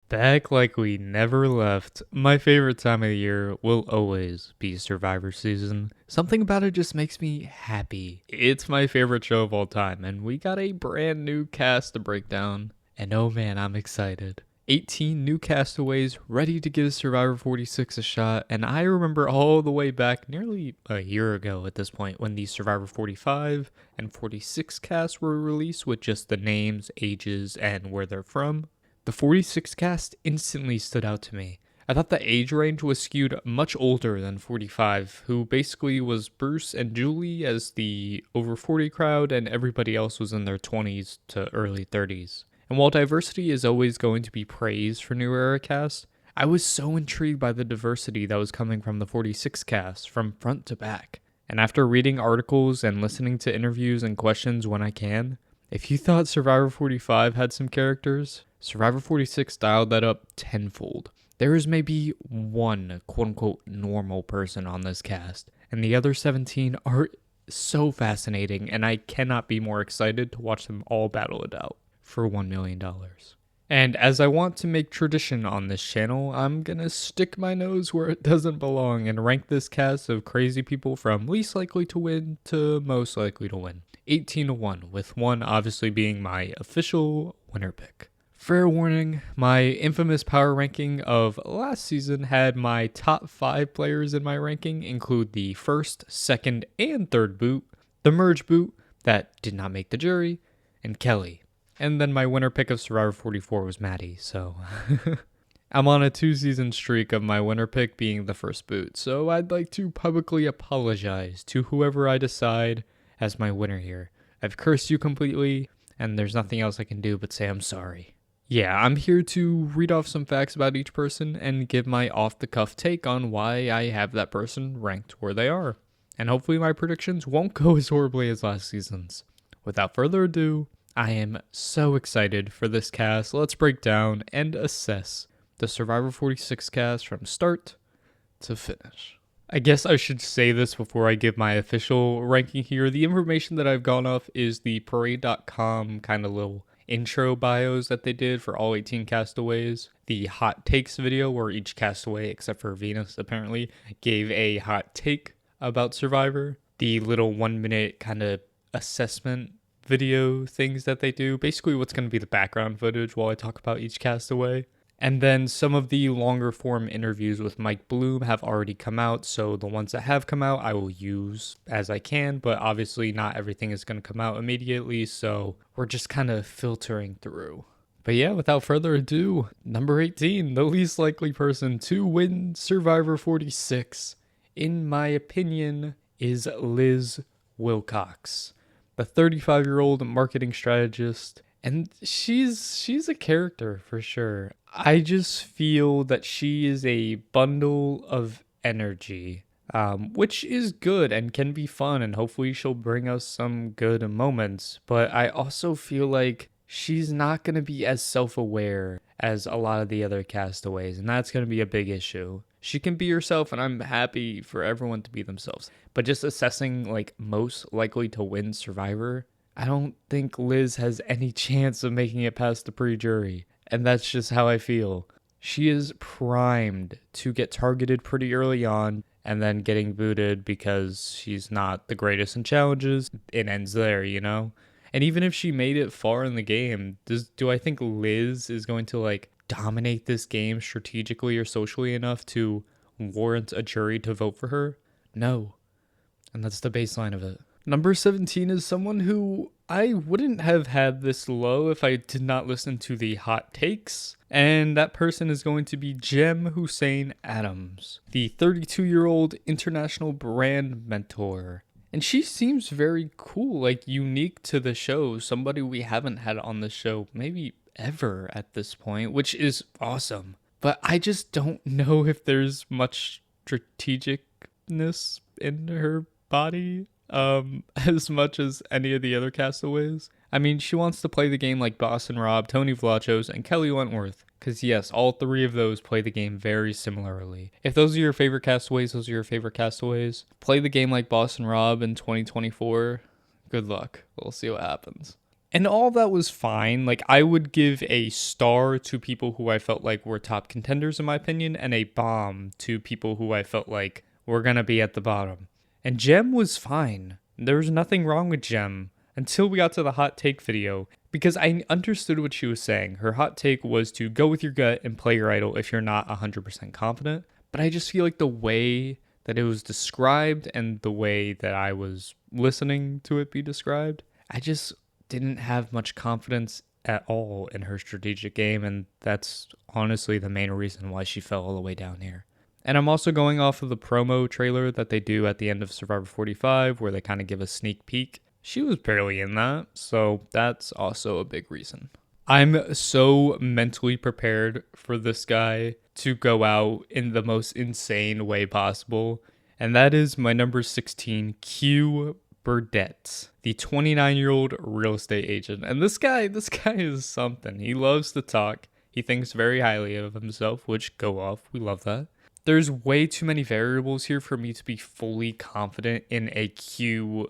Back like we never left. My favorite time of the year will always be Survivor season. Something about it just makes me happy. It's my favorite show of all time, and we got a brand new cast to break down. And oh man, I'm excited. 18 new castaways ready to give Survivor 46 a shot, and I remember all the way back nearly a year ago at this point when the Survivor 45 and 46 casts were released with just the names, ages, and where they're from. The 46 cast instantly stood out to me. I thought the age range was skewed much older than 45, who basically was Bruce and Julie as the over 40 crowd, and everybody else was in their 20s to early 30s. And while diversity is always going to be praised for new era casts, I was so intrigued by the diversity that was coming from the 46 cast from front to back. And after reading articles and listening to interviews and questions when I can, if you thought Survivor 45 had some characters, Survivor 46 dialed that up tenfold. There is maybe one quote-unquote normal person on this cast, and the other 17 are so fascinating, and I cannot be more excited to watch them all battle it out for $1 million. And as I want to make tradition on this channel, I'm gonna stick my nose where it doesn't belong and rank this cast of crazy people from least likely to win to most likely to win. 18-1, with one obviously being my official winner pick. Fair warning, my infamous power ranking of last season had my top 5 players in my ranking include the first, second, and third boot, the merge boot that did not make the jury, and Kelly. And then my winner pick of Survivor 44 was Maddie, so I'm on a 2-season streak of my winner pick being the first boot, so I'd like to publicly apologize to whoever I decide as my winner here. I've cursed you completely, and there's nothing else I can do but say I'm sorry. Yeah, I'm here to read off some facts about each person and give my off-the-cuff take on why I have that person ranked where they are. And hopefully my predictions won't go as horribly as last season's. Without further ado, I am so excited for this cast. Let's break down and assess the Survivor 46 cast from start to finish. I guess I should say this before I give my official ranking here. The information that I've gone off is the parade.com kind of little intro bios that they did for all 18 castaways. The hot takes video where each castaway, except for Venus apparently, gave a hot take about Survivor. The little 1-minute kind of assessment video things that they do. Basically what's going to be the background footage while I talk about each castaway. And then some of the longer form interviews with Mike Bloom have already come out, so the ones that have come out I will use as I can, but obviously not everything is going to come out immediately, so we're just kind of filtering through. But yeah, without further ado, number 18, the least likely person to win Survivor 46, in my opinion, is Liz Wilcox, the 35-year-old marketing strategist. And she's a character for sure. I just feel that she is a bundle of energy, which is good and can be fun, and hopefully she'll bring us some good moments. But I also feel like she's not going to be as self-aware as a lot of the other castaways, and that's going to be a big issue. She can be herself, and I'm happy for everyone to be themselves. But just assessing like most likely to win Survivor, I don't think Liz has any chance of making it past the pre-jury, and that's just how I feel. She is primed to get targeted pretty early on and then getting booted because she's not the greatest in challenges. It ends there, you know? And even if she made it far in the game, do I think Liz is going to like dominate this game strategically or socially enough to warrant a jury to vote for her? No. And that's the baseline of it. Number 17 is someone who I wouldn't have had this low if I did not listen to the hot takes. And that person is going to be Jem Hussein Adams, the 32-year-old international brand mentor. And she seems very cool, like unique to the show. Somebody we haven't had on the show maybe ever at this point, which is awesome. But I just don't know if there's much strategicness in her body. As much as any of the other castaways. I mean, she wants to play the game like Boston Rob, Tony Vlachos, and Kelly Wentworth. Because yes, all 3 of those play the game very similarly. If those are your favorite castaways, those are your favorite castaways. Play the game like Boston Rob in 2024. Good luck. We'll see what happens. And all that was fine. Like, I would give a star to people who I felt like were top contenders, in my opinion, and a bomb to people who I felt like were going to be at the bottom. And Jem was fine. There was nothing wrong with Jem until we got to the hot take video, because I understood what she was saying. Her hot take was to go with your gut and play your idol if you're not 100% confident. But I just feel like the way that it was described and the way that I was listening to it be described, I just didn't have much confidence at all in her strategic game, and that's honestly the main reason why she fell all the way down here. And I'm also going off of the promo trailer that they do at the end of Survivor 45, where they kind of give a sneak peek. She was barely in that, so that's also a big reason. I'm so mentally prepared for this guy to go out in the most insane way possible, and that is my number 16, Q Burdett, the 29-year-old real estate agent. And this guy is something. He loves to talk. He thinks very highly of himself, which go off. We love that. There's way too many variables here for me to be fully confident in a Q,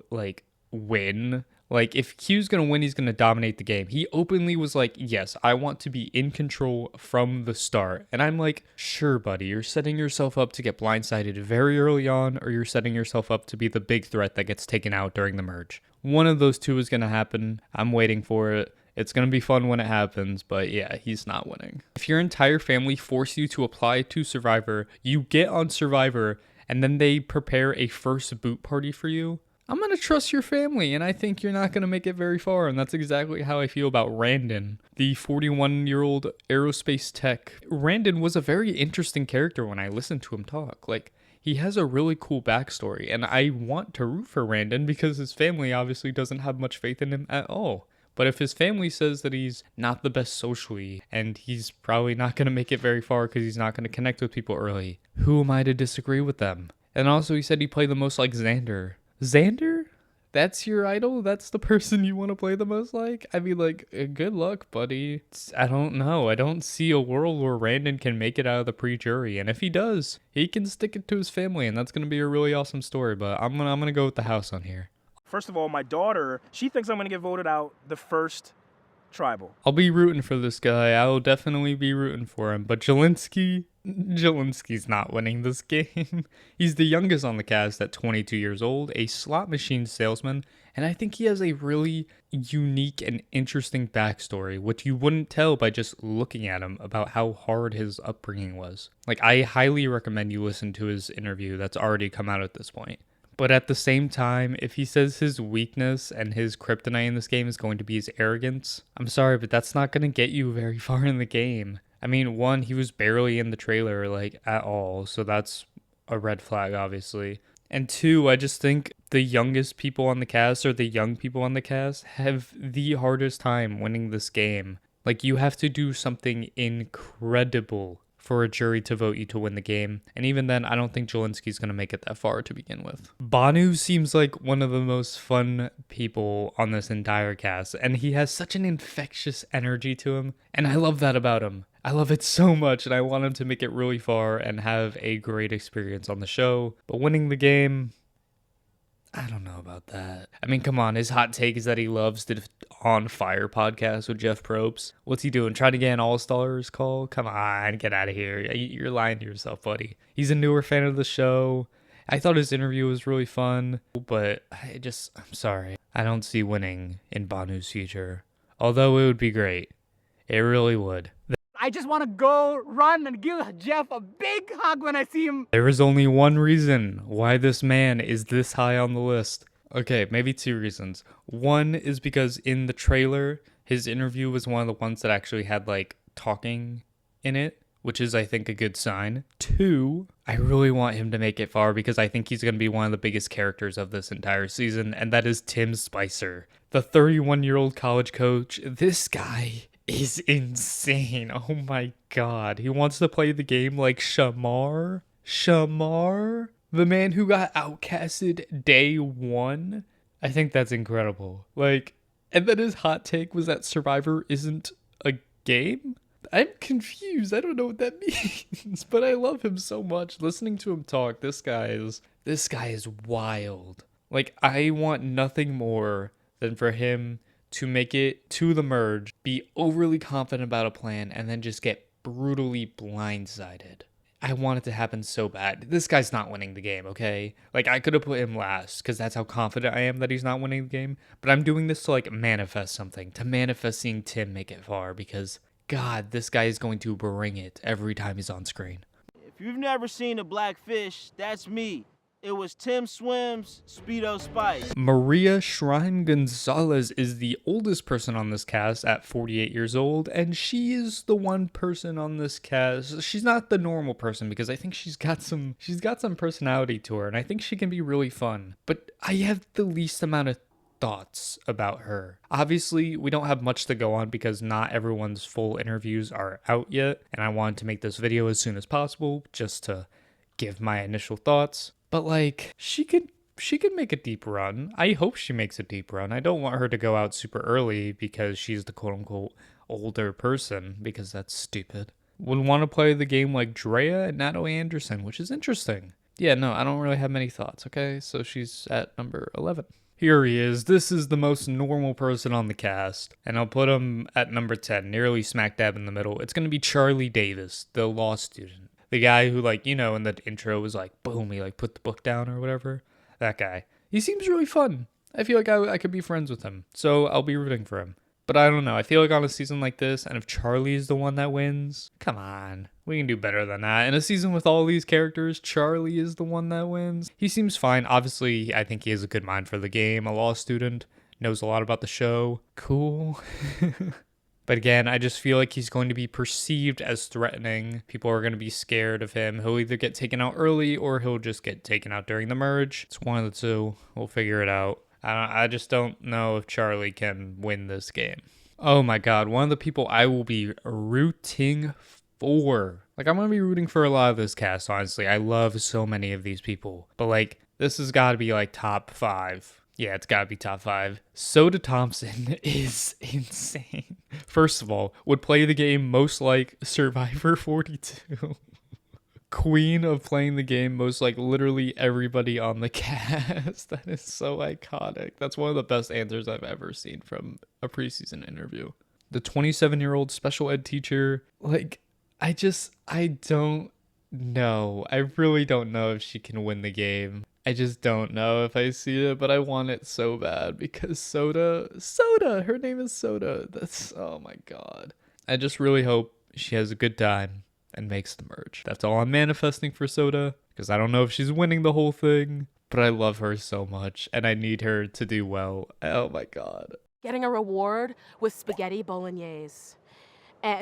win. Like, if Q's going to win, he's going to dominate the game. He openly was like, yes, I want to be in control from the start. And I'm like, sure, buddy, you're setting yourself up to get blindsided very early on, or you're setting yourself up to be the big threat that gets taken out during the merge. One of those two is going to happen. I'm waiting for it. It's going to be fun when it happens, but yeah, he's not winning. If your entire family force you to apply to Survivor, you get on Survivor, and then they prepare a first boot party for you, I'm going to trust your family, and I think you're not going to make it very far, and that's exactly how I feel about Randon, the 41-year-old aerospace tech. Randon was a very interesting character when I listened to him talk. Like, he has a really cool backstory, and I want to root for Randon because his family obviously doesn't have much faith in him at all. But if his family says that he's not the best socially, and he's probably not going to make it very far because he's not going to connect with people early, who am I to disagree with them? And also, he said he played the most like Xander. Xander? That's your idol? That's the person you want to play the most like? I mean, good luck, buddy. I don't know. I don't see a world where Randon can make it out of the pre-jury. And if he does, he can stick it to his family, and that's going to be a really awesome story. But I'm gonna go with the house on here. First of all, my daughter, she thinks I'm going to get voted out the first tribal. I'll be rooting for this guy. I will definitely be rooting for him. But Jelinski's not winning this game. He's the youngest on the cast at 22 years old, a slot machine salesman, and I think he has a really unique and interesting backstory, which you wouldn't tell by just looking at him, about how hard his upbringing was. Like, I highly recommend you listen to his interview that's already come out at this point. But at the same time, if he says his weakness and his kryptonite in this game is going to be his arrogance, I'm sorry, but that's not going to get you very far in the game. I mean, one, he was barely in the trailer, at all, so that's a red flag, obviously. And two, I just think the youngest people on the cast, or the young people on the cast, have the hardest time winning this game. Like, you have to do something incredible for a jury to vote you to win the game. And even then, I don't think Jelinski's going to make it that far to begin with. Bono seems like one of the most fun people on this entire cast, and he has such an infectious energy to him, and I love that about him. I love it so much, and I want him to make it really far and have a great experience on the show. But winning the game, I don't know about that. I mean, come on, his hot take is that he loves the On Fire podcast with Jeff Probst. What's he doing? Trying to get an All-Stars call? Come on, get out of here. You're lying to yourself, buddy. He's a newer fan of the show. I thought his interview was really fun, but I'm sorry. I don't see winning in Bono's future. Although it would be great. It really would. I just want to go run and give Jeff a big hug when I see him. There is only one reason why this man is this high on the list. Okay, maybe two reasons. One is because in the trailer, his interview was one of the ones that actually had, talking in it, which is, I think, a good sign. Two, I really want him to make it far because I think he's going to be one of the biggest characters of this entire season, and that is Tim Spicer, the 31-year-old college coach. This guy is insane. Oh my god. He wants to play the game like Shamar? The man who got outcasted day one? I think that's incredible. And then his hot take was that Survivor isn't a game? I'm confused. I don't know what that means, but I love him so much. Listening to him talk, this guy is wild. I want nothing more than for him to make it to the merge, be overly confident about a plan, and then just get brutally blindsided. I want it to happen so bad. This guy's not winning the game, okay? Like, I could have put him last because that's how confident I am that he's not winning the game. But I'm doing this to, like, manifest something. To manifest seeing Tim make it far because, God, this guy is going to bring it every time he's on screen. If you've never seen a black fish, that's me. It was Tim Swim's Speedo Spice. Maria Shrine Gonzalez is the oldest person on this cast at 48 years old, and she is the one person on this cast. She's not the normal person because I think she's got some personality to her, and I think she can be really fun. But I have the least amount of thoughts about her. Obviously, we don't have much to go on because not everyone's full interviews are out yet, and I wanted to make this video as soon as possible just to give my initial thoughts. But like, she could make a deep run. I hope she makes a deep run. I don't want her to go out super early because she's the quote-unquote older person, because that's stupid. Would want to play the game like Drea and Natalie Anderson, which is interesting. Yeah, no, I don't really have many thoughts, okay? So she's at number 11. Here he is. This is the most normal person on the cast, and I'll put him at number 10, nearly smack dab in the middle. It's going to be Charlie Davis, the law student. The guy who, like, you know, in the intro was like, boom, he like put the book down or whatever. That guy. He seems really fun. I feel like I could be friends with him, so I'll be rooting for him. But I don't know. I feel like on a season like this, and if Charlie's the one that wins, come on. We can do better than that. In a season with all these characters, Charlie is the one that wins. He seems fine. Obviously, I think he has a good mind for the game. A law student, knows a lot about the show. Cool. But again, I just feel like he's going to be perceived as threatening. People are going to be scared of him. He'll either get taken out early or he'll just get taken out during the merge. It's one of the two. We'll figure it out. I just don't know if Charlie can win this game. Oh my God, one of the people I will be rooting for. Like, I'm going to be rooting for a lot of this cast, honestly. I love so many of these people. But like, this has got to be like top 5. Yeah, it's gotta be top 5. Soda Thompson is insane. First of all, would play the game most like Survivor 42. Queen of playing the game most like literally everybody on the cast. That is so iconic. That's one of the best answers I've ever seen from a preseason interview. The 27-year-old special ed teacher, like, I don't know. I really don't know if she can win the game. I just don't know if I see it, but I want it so bad because Soda, her name is Soda. Oh my God. I just really hope she has a good time and makes the merge. That's all I'm manifesting for Soda because I don't know if she's winning the whole thing, but I love her so much and I need her to do well. Oh my God. Getting a reward with spaghetti bolognese,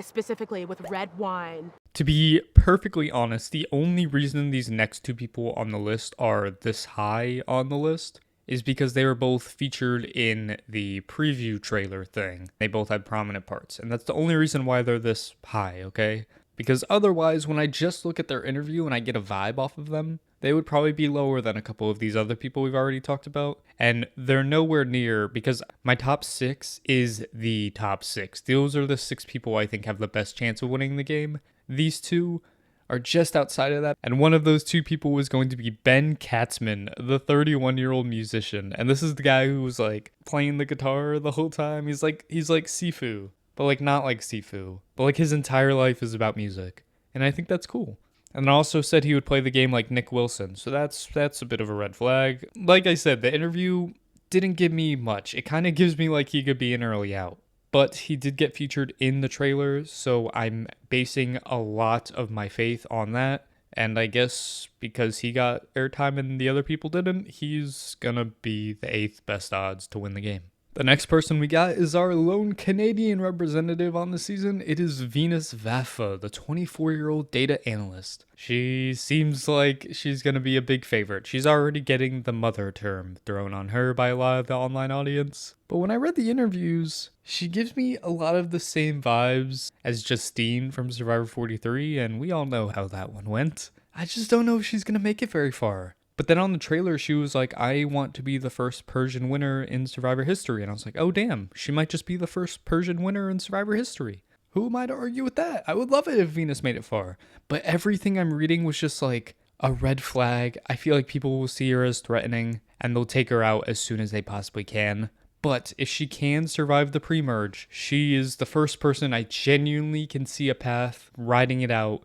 specifically with red wine. To be perfectly honest, the only reason these next two people on the list are this high on the list is because they were both featured in the preview trailer thing. They both had prominent parts, and that's the only reason why they're this high, okay? Because otherwise, when I just look at their interview and I get a vibe off of them, they would probably be lower than a couple of these other people we've already talked about. And they're nowhere near, because my top 6 is the top 6. Those are the 6 people I think have the best chance of winning the game. These two are just outside of that. And one of those 2 people was going to be Ben Katsman, the 31-year-old musician. And this is the guy who was like playing the guitar the whole time. He's like Sifu, but like not like Sifu. But like his entire life is about music. And I think that's cool. And then also said he would play the game like Nick Wilson. So that's a bit of a red flag. Like I said, the interview didn't give me much. It kind of gives me like he could be an early out. But he did get featured in the trailer, so I'm basing a lot of my faith on that. And I guess because he got airtime and the other people didn't, he's gonna be the 8th best odds to win the game. The next person we got is our lone Canadian representative on the season. It is Venus Vafa, the 24-year-old data analyst. She seems like she's going to be a big favorite. She's already getting the mother term thrown on her by a lot of the online audience. But when I read the interviews, she gives me a lot of the same vibes as Justine from Survivor 43, and we all know how that one went. I just don't know if she's going to make it very far. But then on the trailer, she was like, I want to be the first Persian winner in Survivor history. And I was like, oh, damn, she might just be the first Persian winner in Survivor history. Who am I to argue with that? I would love it if Venus made it far. But everything I'm reading was just like a red flag. I feel like people will see her as threatening and they'll take her out as soon as they possibly can. But if she can survive the pre-merge, she is the first person I genuinely can see a path riding it out,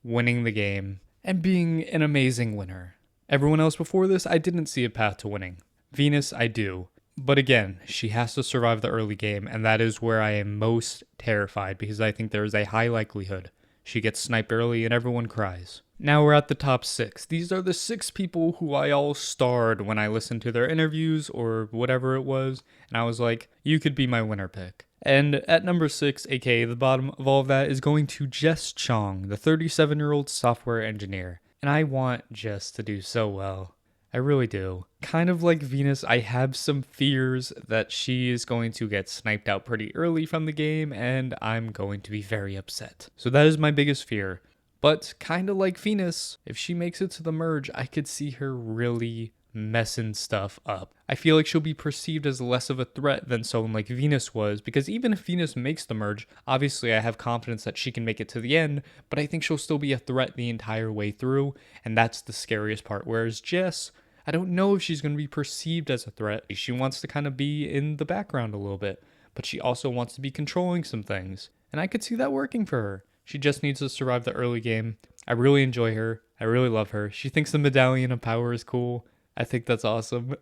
winning the game, and being an amazing winner. Everyone else before this, I didn't see a path to winning. Venus, I do. But again, she has to survive the early game, and that is where I am most terrified because I think there is a high likelihood she gets sniped early and everyone cries. Now we're at the top 6. These are the 6 people who I all starred when I listened to their interviews or whatever it was, and I was like, you could be my winner pick. And at number 6, aka the bottom of all of that, is going to Jess Chong, the 37-year-old software engineer. And I want Jess to do so well. I really do. Kind of like Venus, I have some fears that she is going to get sniped out pretty early from the game, and I'm going to be very upset. So that is my biggest fear. But kind of like Venus, if she makes it to the merge, I could see her really messing stuff up. I feel like she'll be perceived as less of a threat than someone like Venus was, because even if Venus makes the merge, obviously I have confidence that she can make it to the end, but I think she'll still be a threat the entire way through, and that's the scariest part. Whereas Jess, I don't know if she's going to be perceived as a threat. She wants to kind of be in the background a little bit, but she also wants to be controlling some things, and I could see that working for her. She just needs to survive the early game. I really enjoy her. I really love her. She thinks the Medallion of Power is cool. I think that's awesome.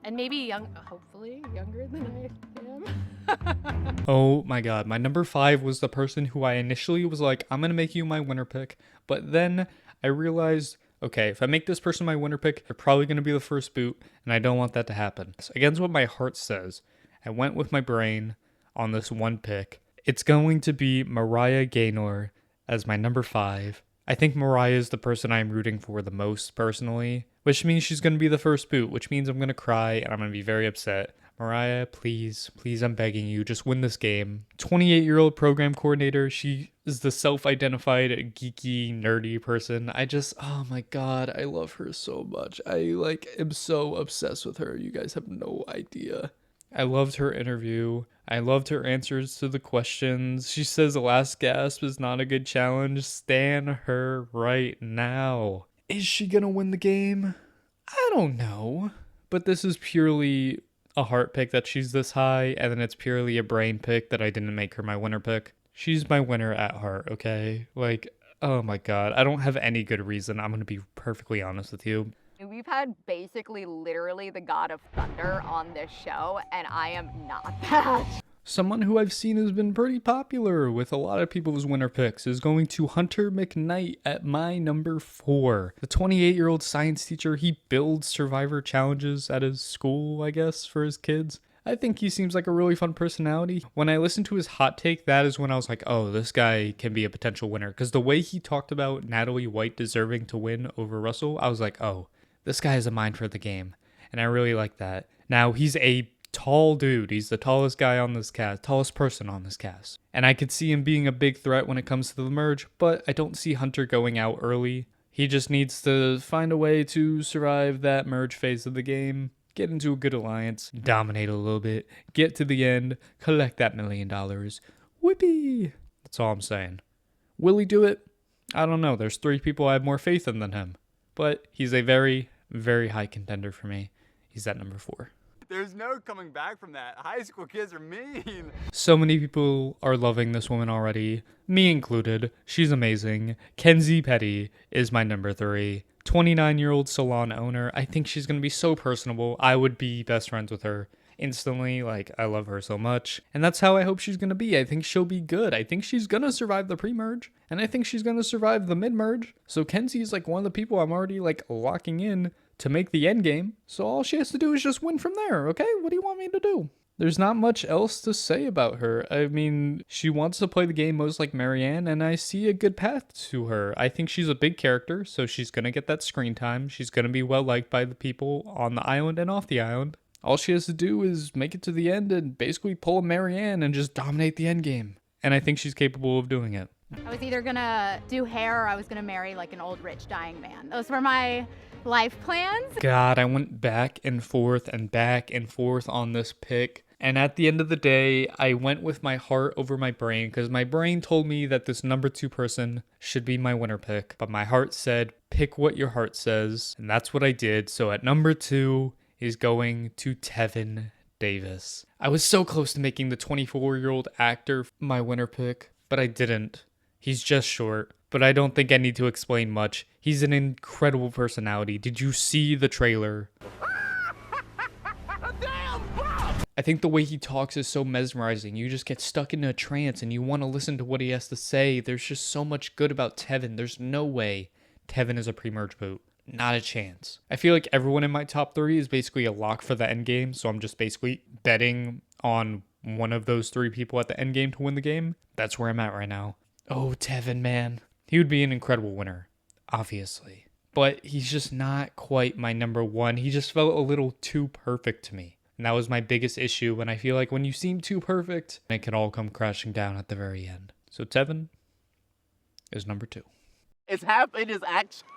And maybe hopefully younger than I am. Oh my god, my number 5 was the person who I initially was like, I'm gonna make you my winner pick, but then I realized, okay, if I make this person my winner pick, they're probably gonna be the first boot, and I don't want that to happen. So against what my heart says, I went with my brain on this one pick. It's going to be Mariah Gayor as my number 5. I think Mariah is the person I'm rooting for the most personally, which means she's going to be the first boot, which means I'm going to cry and I'm going to be very upset. Mariah, please, I'm begging you, just win this game. 28-year-old program coordinator, she is the self-identified geeky, nerdy person. Oh my god, I love her so much. I am so obsessed with her. You guys have no idea. I loved her interview. I loved her answers to the questions. She says the last gasp is not a good challenge. Stan her right now. Is she gonna win the game? I don't know. But this is purely a heart pick that she's this high, and then it's purely a brain pick that I didn't make her my winner pick. She's my winner at heart, okay? Oh my god. I don't have any good reason. I'm gonna be perfectly honest with you. We've had basically literally the god of thunder on this show, and I am not that. Someone who I've seen has been pretty popular with a lot of people's winner picks is going to Hunter McKnight at my number 4. The 28-year-old science teacher, he builds survivor challenges at his school, I guess, for his kids. I think he seems like a really fun personality. When I listened to his hot take, that is when I was like, oh, this guy can be a potential winner. Because the way he talked about Natalie White deserving to win over Russell, I was like, oh, this guy has a mind for the game, and I really like that. Now, he's a tall dude. He's the tallest guy on this cast, tallest person on this cast. And I could see him being a big threat when it comes to the merge, but I don't see Hunter going out early. He just needs to find a way to survive that merge phase of the game, get into a good alliance, dominate a little bit, get to the end, collect that $1 million. Whippy! That's all I'm saying. Will he do it? I don't know. There's 3 people I have more faith in than him. But he's a very, very high contender for me. He's at number 4. There's no coming back from that. High school kids are mean. So many people are loving this woman already, me included. She's amazing. Kenzie Petty is my number 3. 29-year-old salon owner. I think she's going to be so personable. I would be best friends with her instantly. I love her so much. And that's how I hope she's going to be. I think she'll be good. I think she's going to survive the pre-merge. And I think she's going to survive the mid-merge. So Kenzie is one of the people I'm already locking in to make the end game. So all she has to do is just win from there, okay? What do you want me to do? There's not much else to say about her. I mean, she wants to play the game most like Marianne, and I see a good path to her. I think she's a big character, so she's going to get that screen time. She's going to be well liked by the people on the island and off the island. All she has to do is make it to the end and basically pull a Marianne and just dominate the end game. And I think she's capable of doing it. I was either gonna do hair or I was gonna marry an old rich dying man. Those were my life plans. God, I went back and forth on this pick. And at the end of the day, I went with my heart over my brain because my brain told me that this number 2 person should be my winner pick. But my heart said, pick what your heart says. And that's what I did. So at number 2 is going to Tevin Davis. I was so close to making the 24-year-old actor my winner pick, but I didn't. He's just short, but I don't think I need to explain much. He's an incredible personality. Did you see the trailer? I think the way he talks is so mesmerizing. You just get stuck in a trance and you want to listen to what he has to say. There's just so much good about Tevin. There's no way Tevin is a pre-merge boot. Not a chance. I feel like everyone in my top 3 is basically a lock for the end game, so I'm just basically betting on one of those 3 people at the end game to win the game. That's where I'm at right now. Oh, Tevin, man. He would be an incredible winner, obviously. But he's just not quite my number 1. He just felt a little too perfect to me. And that was my biggest issue, and I feel like when you seem too perfect, it can all come crashing down at the very end. So Tevin is number 2. It's happened. It's actually...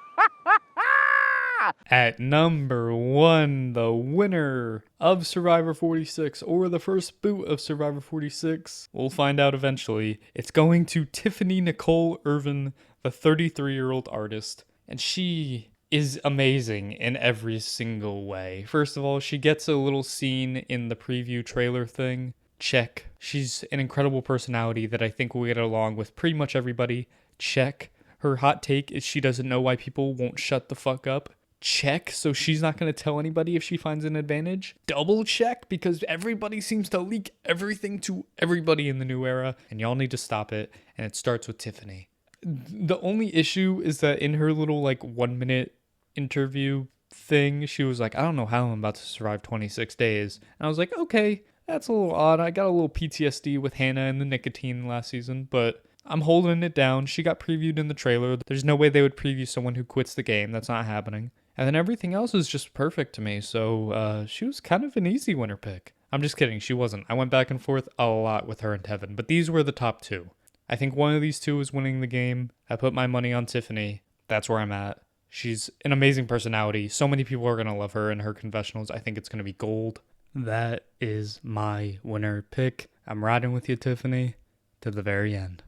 At number 1, the winner of Survivor 46, or the first boot of Survivor 46, we'll find out eventually. It's going to Tiffany Nicole Irvin, the 33-year-old artist. And she is amazing in every single way. First of all, she gets a little scene in the preview trailer thing. Check. She's an incredible personality that I think will get along with pretty much everybody. Check. Her hot take is she doesn't know why people won't shut the fuck up. Check. So she's not going to tell anybody if she finds an advantage. Double check, because everybody seems to leak everything to everybody in the new era, and y'all need to stop it. And it starts with Tiffany. The only issue is that in her little 1 minute interview thing, she was like, I don't know how I'm about to survive 26 days. And I was like, okay, that's a little odd. I got a little PTSD with Hannah and the nicotine last season, but I'm holding it down. She got previewed in the trailer. There's no way they would preview someone who quits the game. That's not happening. And then everything else is just perfect to me. So she was kind of an easy winner pick. I'm just kidding. She wasn't. I went back and forth a lot with her and Tevin, but these were the top 2. I think one of these 2 is winning the game. I put my money on Tiffany. That's where I'm at. She's an amazing personality. So many people are going to love her in her confessionals. I think it's going to be gold. That is my winner pick. I'm riding with you, Tiffany, to the very end.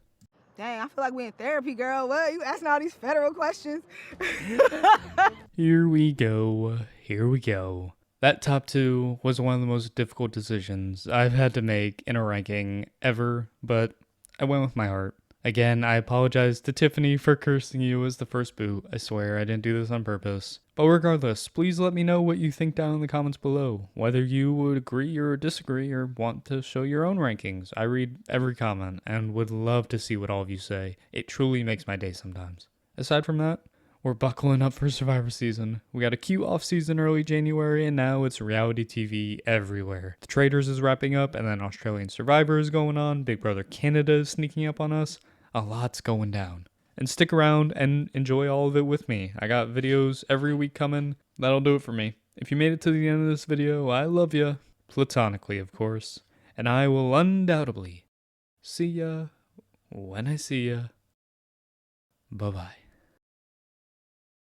Dang, I feel like we in therapy, girl. What? You asking all these federal questions? Here we go. Here we go. That top 2 was one of the most difficult decisions I've had to make in a ranking ever, but I went with my heart. Again, I apologize to Tiffany for cursing you as the first boot. I swear I didn't do this on purpose. But regardless, please let me know what you think down in the comments below. Whether you would agree or disagree or want to show your own rankings. I read every comment and would love to see what all of you say. It truly makes my day sometimes. Aside from that, we're buckling up for Survivor season. We got a cute off season early January, and now it's reality TV everywhere. The Traitors is wrapping up, and then Australian Survivor is going on. Big Brother Canada is sneaking up on us. A lot's going down. And stick around and enjoy all of it with me. I got videos every week coming. That'll do it for me. If you made it to the end of this video, I love ya. Platonically, of course. And I will undoubtedly see ya when I see ya. Bye-bye.